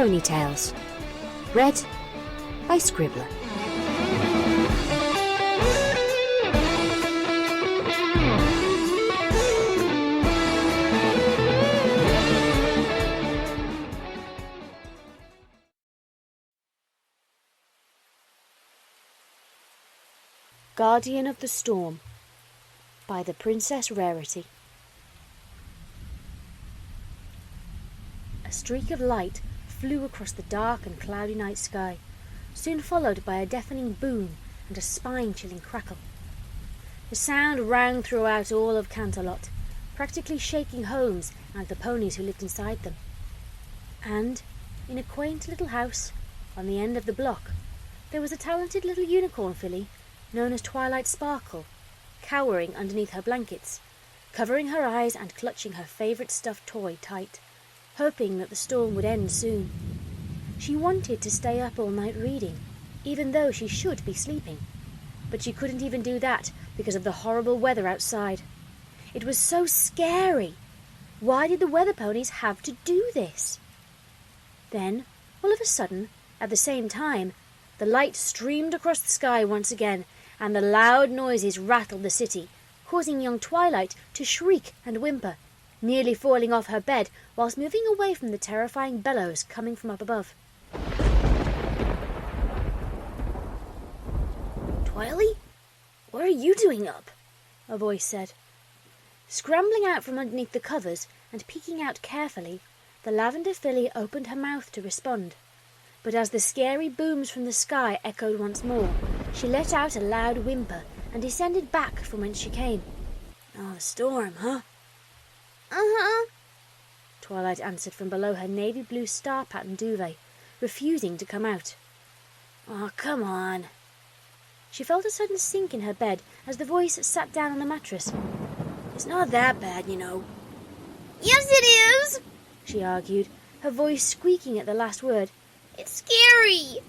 Ponytails. Read by Scribbler. Guardian of the Storm by the Princess Rarity. A streak of light flew across the dark and cloudy night sky, soon followed by a deafening boom and a spine-chilling crackle. The sound rang throughout all of Canterlot, practically shaking homes and the ponies who lived inside them. And, in a quaint little house, on the end of the block, there was a talented little unicorn filly known as Twilight Sparkle, cowering underneath her blankets, covering her eyes and clutching her favourite stuffed toy tight, hoping that the storm would end soon. She wanted to stay up all night reading, even though she should be sleeping, but she couldn't even do that because of the horrible weather outside. It was so scary. Why did the weather ponies have to do this? Then, all of a sudden, at the same time, the light streamed across the sky once again, and the loud noises rattled the city, causing young Twilight to shriek and whimper, nearly falling off her bed whilst moving away from the terrifying bellows coming from up above. "Twily, what are you doing up?" a voice said. Scrambling out from underneath the covers and peeking out carefully, the lavender filly opened her mouth to respond. But as the scary booms from the sky echoed once more, she let out a loud whimper and descended back from whence she came. "Oh, the storm, huh?" "Uh-huh," Twilight answered from below her navy blue star-patterned duvet, refusing to come out. "Oh, come on." She felt a sudden sink in her bed as the voice sat down on the mattress. "It's not that bad, you know." "Yes, it is," she argued, her voice squeaking at the last word. "It's scary."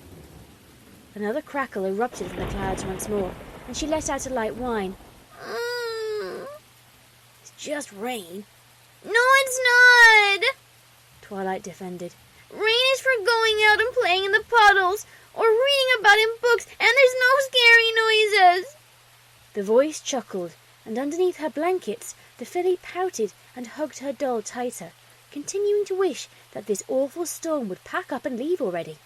Another crackle erupted from the clouds once more, and she let out a light whine. "It's just rain." "No, it's not," Twilight defended. "Rain is for going out and playing in the puddles, or reading about in books, and there's no scary noises." The voice chuckled, and underneath her blankets, the filly pouted and hugged her doll tighter, continuing to wish that this awful storm would pack up and leave already.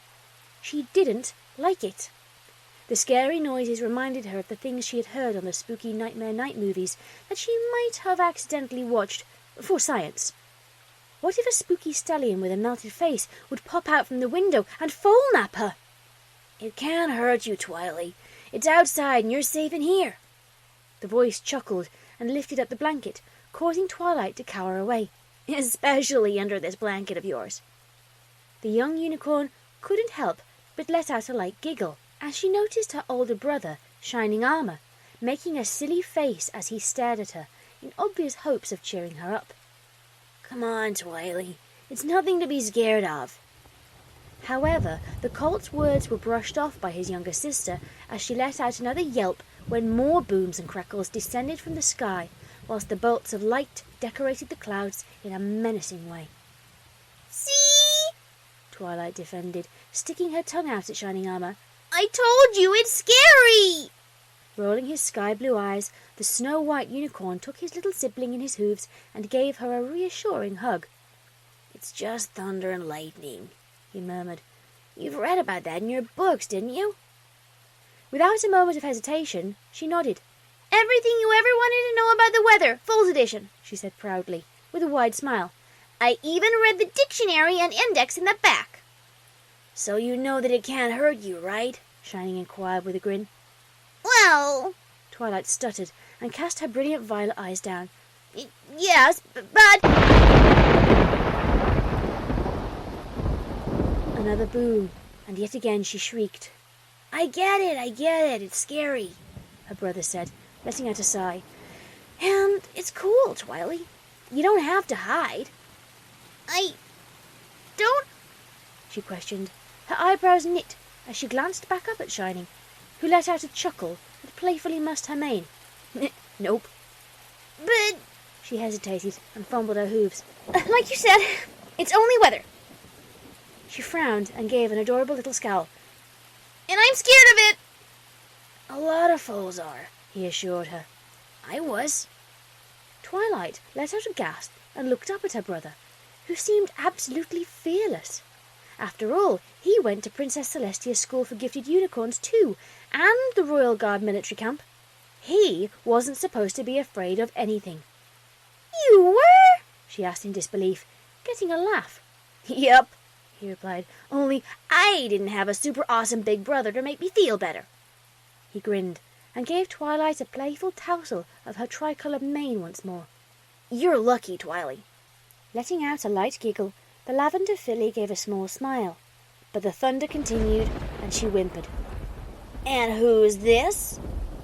She didn't like it. The scary noises reminded her of the things she had heard on the spooky Nightmare Night movies that she might have accidentally watched for science. What if a spooky stallion with a melted face would pop out from the window and foal-nap her? "It can't hurt you, Twily. It's outside and you're safe in here." The voice chuckled and lifted up the blanket, causing Twilight to cower away. "Especially under this blanket of yours." The young unicorn couldn't help but let out a light giggle as she noticed her older brother, Shining Armor, making a silly face as he stared at her, in obvious hopes of cheering her up. "Come on, Twily. It's nothing to be scared of." However, the colt's words were brushed off by his younger sister as she let out another yelp when more booms and crackles descended from the sky, whilst the bolts of light decorated the clouds in a menacing way. "See?" Twilight defended, sticking her tongue out at Shining Armor. "I told you, it's scary!" Rolling his sky-blue eyes, the snow-white unicorn took his little sibling in his hooves and gave her a reassuring hug. "It's just thunder and lightning," he murmured. "You've read about that in your books, didn't you?" Without a moment of hesitation, she nodded. "Everything you ever wanted to know about the weather, Fool's Edition," she said proudly, with a wide smile. "I even read the dictionary and index in the back." "So you know that it can't hurt you, right?" Shining inquired with a grin. "Well," Twilight stuttered and cast her brilliant violet eyes down. "Yes, but—" Another boom, and yet again she shrieked. I get it, it's scary," her brother said, letting out a sigh. "And it's cool, Twily. You don't have to hide." "I don't?" she questioned, her eyebrows knit as she glanced back up at Shining, who let out a chuckle and playfully mussed her mane. "Nope." "But—" she hesitated and fumbled her hooves. "Like you said, it's only weather." She frowned and gave an adorable little scowl. "And I'm scared of it!" "A lot of fools are," he assured her. "I was." Twilight let out a gasp and looked up at her brother, who seemed absolutely fearless. After all, he went to Princess Celestia's School for Gifted Unicorns too, and the Royal Guard military camp. He wasn't supposed to be afraid of anything. "You were?" she asked in disbelief, getting a laugh. "Yep," he replied, "only I didn't have a super awesome big brother to make me feel better." He grinned and gave Twilight a playful tousle of her tricoloured mane once more. "You're lucky, Twily." Letting out a light giggle, the lavender filly gave a small smile, but the thunder continued and she whimpered. "And who's this?"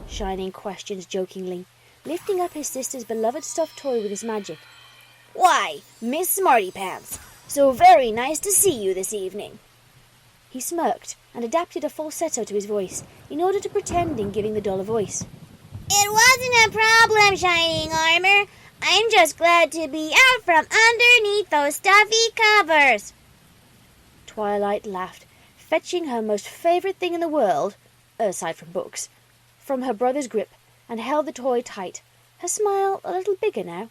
Shining questioned jokingly, lifting up his sister's beloved stuffed toy with his magic. "Why, Miss Smarty Pants, so very nice to see you this evening." He smirked and adapted a falsetto to his voice in order to pretend in giving the doll a voice. "It wasn't a problem, Shining Armor. I'm just glad to be out from underneath those stuffy covers." Twilight laughed, fetching her most favourite thing in the world, aside from books, from her brother's grip, and held the toy tight, her smile a little bigger now.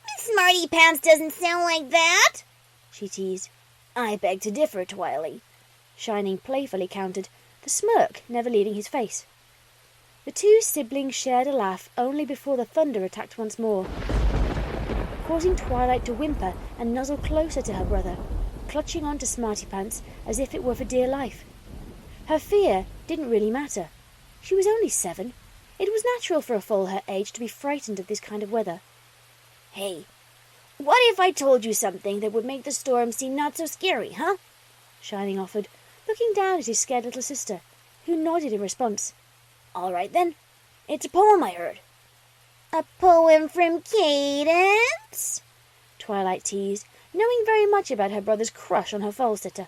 "Miss Smarty Pants doesn't sound like that," she teased. "I beg to differ, Twily," Shining playfully countered, the smirk never leaving his face. The two siblings shared a laugh only before the thunder attacked once more, causing Twilight to whimper and nuzzle closer to her brother, clutching on to Smarty Pants as if it were for dear life. Her fear didn't really matter. She was only 7. It was natural for a foal her age to be frightened of this kind of weather. "Hey, what if I told you something that would make the storm seem not so scary, huh?" Shining offered, looking down at his scared little sister, who nodded in response. "All right, then. It's a poem I heard." "A poem from Cadence?" Twilight teased, knowing very much about her brother's crush on her foal-sitter.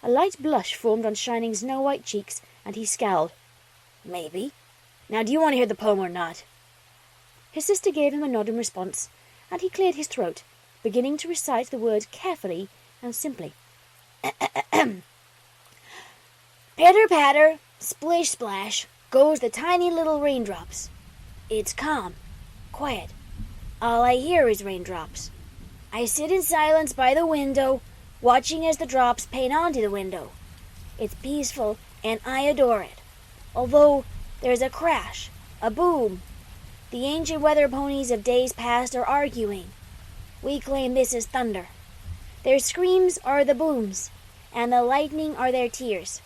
A light blush formed on Shining's snow-white cheeks, and he scowled. "Maybe. Now, do you want to hear the poem or not?" His sister gave him a nod in response, and he cleared his throat, beginning to recite the words carefully and simply. "Pitter-patter, splish-splash, goes the tiny little raindrops. It's calm, quiet. All I hear is raindrops. I sit in silence by the window, watching as the drops paint onto the window. It's peaceful, and I adore it. Although there's a crash, a boom. The ancient weather ponies of days past are arguing. We claim this is thunder. Their screams are the booms, and the lightning are their tears.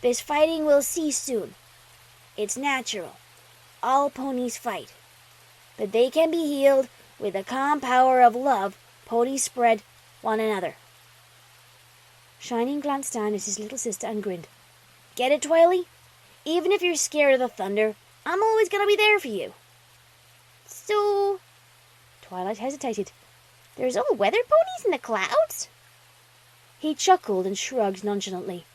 This fighting will cease soon. It's natural. All ponies fight. But they can be healed with the calm power of love ponies spread one another." Shining glanced down at his little sister and grinned. "Get it, Twily? Even if you're scared of the thunder, I'm always going to be there for you." "So," Twilight hesitated, "there's all weather ponies in the clouds?" He chuckled and shrugged nonchalantly.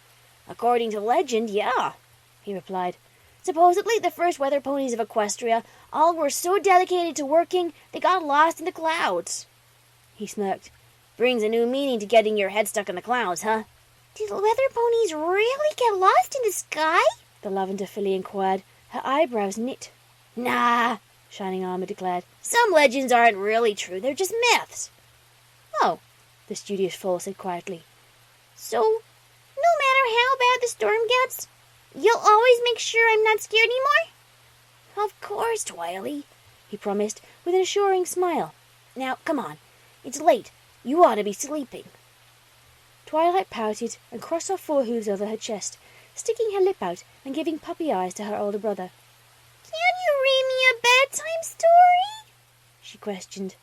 "According to legend, yeah," he replied. "Supposedly the first weather ponies of Equestria all were so dedicated to working they got lost in the clouds." He smirked. "Brings a new meaning to getting your head stuck in the clouds, huh?" "Did weather ponies really get lost in the sky?" the lavender filly inquired, her eyebrows knit. "Nah," Shining Armor declared. "Some legends aren't really true, they're just myths." "Oh," the studious foal said quietly. "So, no matter how bad the storm gets, you'll always make sure I'm not scared anymore?" "Of course, Twily," he promised with an assuring smile. "Now, come on. It's late. You ought to be sleeping." Twilight pouted and crossed her forehooves over her chest, sticking her lip out and giving puppy eyes to her older brother. "Can you read me a bedtime story?" she questioned.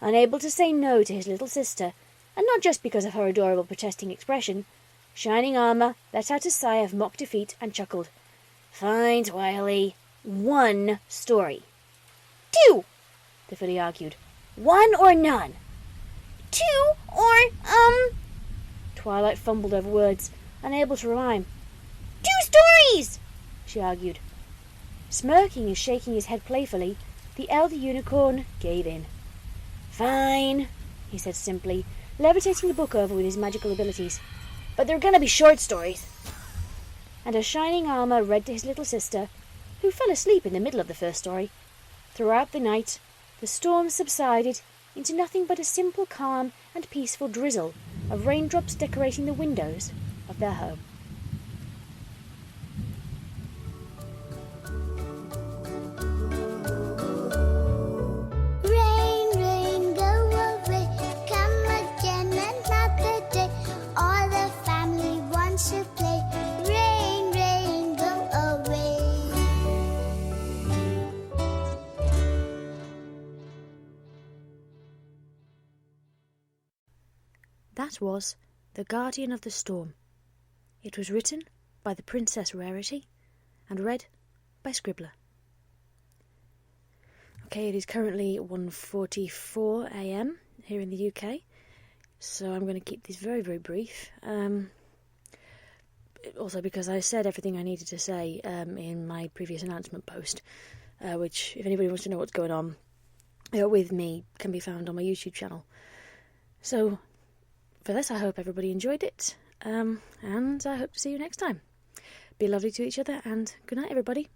Unable to say no to his little sister, and not just because of her adorable protesting expression, Shining Armor let out a sigh of mock defeat and chuckled. "Fine, Twily. 1 story." "2," the filly argued. "1 or none?" "2 or, Twilight fumbled over words, unable to rhyme. 2 stories!" she argued. Smirking and shaking his head playfully, the elder unicorn gave in. "Fine," he said simply, levitating the book over with his magical abilities. "But they're gonna be short stories." And as Shining Armour read to his little sister, who fell asleep in the middle of the first story, throughout the night, the storm subsided into nothing but a simple, calm, and peaceful drizzle of raindrops decorating the windows of their home. Rain, rain, go away, come again another day. All the family wants to play. Rain, rain, go away. That was The Guardian of the Storm. It was written by the Princess Rarity and read by Scribbler. Okay, it is currently 1:44 a.m. here in the UK, so I'm going to keep this very, very brief. Also because I said everything I needed to say in my previous announcement post, which, if anybody wants to know what's going on with me, can be found on my YouTube channel. So, for this, I hope everybody enjoyed it, and I hope to see you next time. Be lovely to each other, and good night, everybody.